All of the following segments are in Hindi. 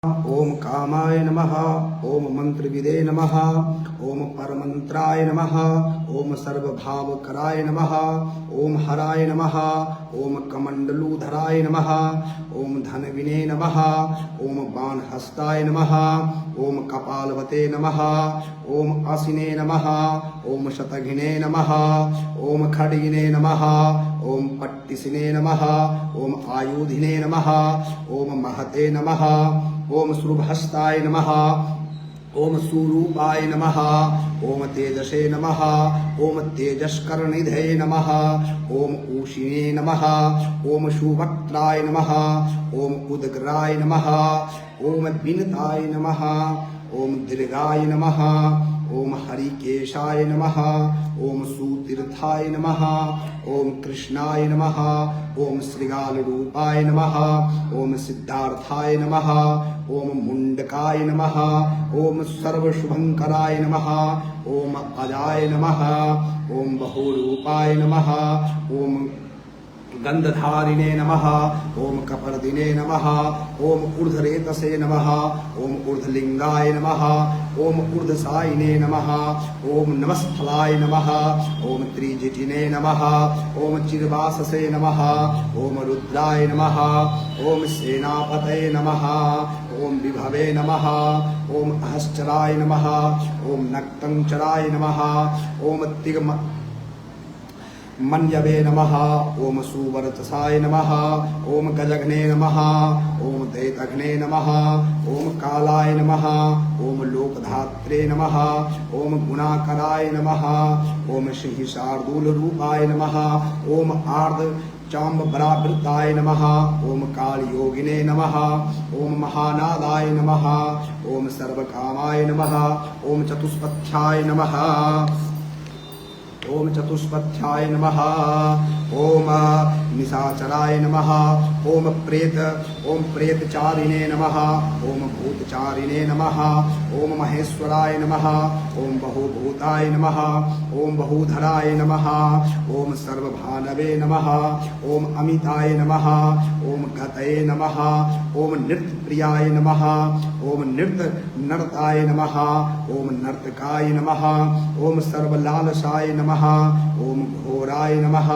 ओम कामाय नमः। ओम मंत्रविदे नमः। ओम परमंत्राय नमः। ओम सर्वभावकराय नमः। ओम हराय नमः। ओम कमंडलूधराय नमः। ओम धनविने नमः। ओम बाणहस्ताय नमः। ओम कपालवते नमः। ओम असिने नमः। ओम शतघिने नमः। ओम खड्गिने नमः। ओम पट्टिसिने नमः। ओम आयुधिने नमः। ओम महते नमः। ओम शुभहस्ताय नमः। ओम सुरूपाय नमः। ओम तेजसे नमः। ओम तेजस्करनिधये नमः। ओम ऊषिणे नमः। ओम सुवक्त्राय नमः। ओम उदग्राय नमः। ओम विनताय नमः। ओम दीर्घाय नमः। ओम हरिकेशाय नमः। ओम सुतीर्थाय नमः। ओम कृष्णाय नमः। ओम श्रीगालरूपाय नमः। ओम सिद्धार्थाय नमः। ओम मुंडकाय नमः। ओम सर्वशुभंकराय नमः। ओम अजाय नमः। ओम बहुरूपाय नमः। ओम गंधधारिणे नमः। ओम कपर्दिने नमः। ओम ऊर्ध्वरेतसे नमः। ओम ऊर्ध्वलिंगाय नमः। ओम ऊर्ध्वसायिने नमः। ओम नमस्थलाय नमः। ओम त्रिजटिने नमः। ओम चिरवाससे नमः। ओम रुद्राय नमः। ओम सेनापतये नमः। ओम विभवे नमः। ओम अहश्चराय नमः। ओम नक्तंचराय नमः। ओम तिग्म मन्यवे नमः। ओम सुवर्चसाय नमः। ओम गजघ्ने नमः। ओम दैतघ्ने नमः। ओम कालाय नमः। ओम लोकधात्रे नमः। ओम गुणाकराय नमः। ओम सिंह शार्दूल रूपाय नमः। ओम आर्द्र चाम्बरावृताय नमः। ओम काल योगिने नमः। ओम महानादाय नमः। ओम सर्वकामाय नमः। ओम चतुष्पथ्याय नमः। ओम चतुष्पथ्याय नमः। ओम निशाचराय नमः। ओम प्रेतचारिणे नमः। ओम भूतचारिणे नमः। ओम महेश्वराय नमः। ओम बहुभूताय नमः। ओम बहुधराय नमः। ओम सर्वभानवे नमः। ओम अमिताय नमः। ओम गतये नमः। ओम नृत्यप्रियाय नमः। ओम नर्ताय नमः। ओम नर्तकाय नमः। ओम सर्वलालसाय नमः। ओम घोराय नमः।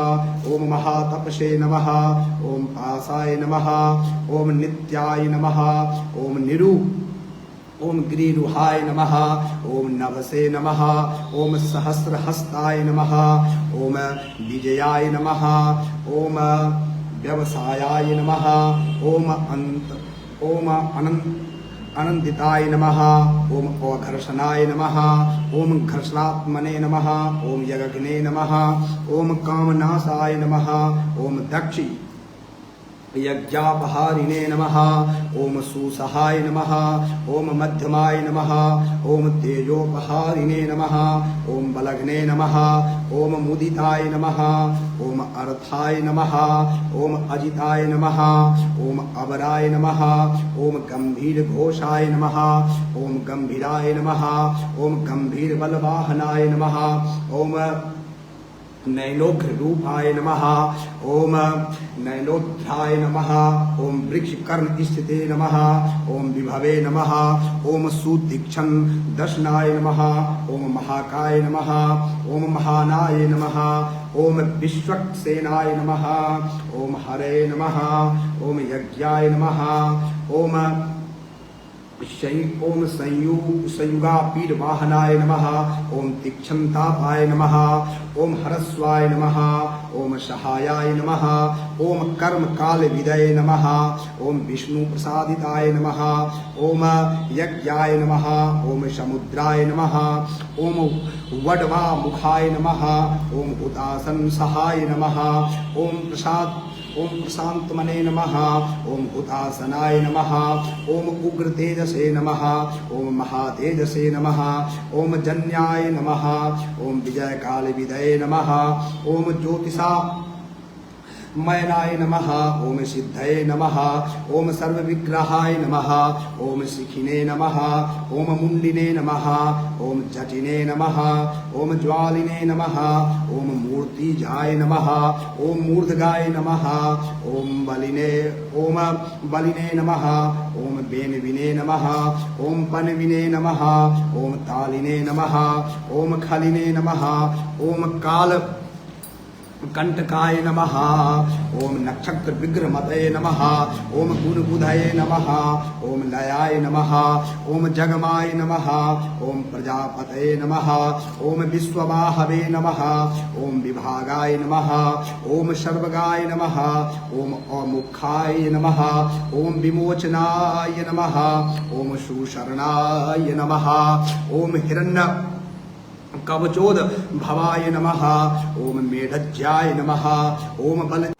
ओम महातपसे नमः। ओम पासाय नमः। ओम नित्याय नमः। ओम ओम गिरिरुहाय नमः। ओम नभसे नमः। ओम सहस्रहस्ताय नमः। ओम विजयाय नमः। ओम व्यवसायाय नमः। ओम अनंदिताय नमः। ओम अघर्षणाय नमः। ओम घर्षणात्मने नमः। ओम यज्ञने नमः। ओम कामनाशाय नमः। ओम दक्षि यज्ञापहारिणे नमः। ओम सुसहाय नमः। ओम मध्यमाय नमः। ओम तेजोपहारिणे नमः। ओम बलघ्ने नमः। ओम मुदिताय नमः। ओम अर्थाय नमः। ओम अजिताय नमः। ओम अबराय नमः। ओम गंभीर घोषाय नमः। ओम गंभीराय नमः। ओम गंभीर बलवाहनाय नमः। ओम नैलोघ्र रूपाय नमः। ओम नैलोध्याय नमः। ओम वृक्षकर्ण स्थिते नमः। ओम विभवे नमः। ओम सुतीक्ष्ण दर्शनाय नमः। ओम महाकाय नमः। ओम महानाय नमः। ओम विश्वक्सेनाय नमः। ओम हरे नमः। ओम यज्ञाय नमः। ओम संयुगापीड वाहनाय नमः। ओम तीक्ष्णतापाय नमः। ओम हरस्वाय नमः। ओम सहायाय नमः। ओम कर्म काल विदये नमः। ओम विष्णु प्रसादिताय नमः। ओम यज्ञाय नमः। ओम समुद्राय नमः। ओम वडवा मुखाय नमः। ओम हुतासन सहाय नमः। ओम प्रशांतमने नमः। ओम हुतासनाय नमः। ओम उग्र तेजसे नमः। ओम महातेजसे नमः। ओम जन्याय नमः। ओम विजय काल विदये नमः। ओम ज्योतिषा मयनाय नमः ओम सिद्धये नमः ओम सर्वविग्रहाय नमः ओम शिखिने नमः ओम मुंडिने नमः ओम जटिने नमः ओम ज्वालिने नमः ओम मूर्तिजाय नमः ओम मूर्धगाय नमः ओम बलिने नमः ओम बेनविने नमः ओम पनविने नमः ओम तालिने नमः ओम खलिने नमः ओम काल कंटकाय नमः ओम नक्षत्र विग्रहमतये नमः ओम गुणबुधये नमः ओम लयाय नमः ओम जगमाय नमः ओम प्रजापतये नमः ओम विश्ववाहवे नमः ओम विभागाय नमः ओम सर्वगाय नमः ओम अमुखाय नमः ओम विमोचनाय नमः ओम सुशरणाय नमः ओम हिरण्य कवचोद भवाय नमः ओम मेढज्याय नमः ओम बल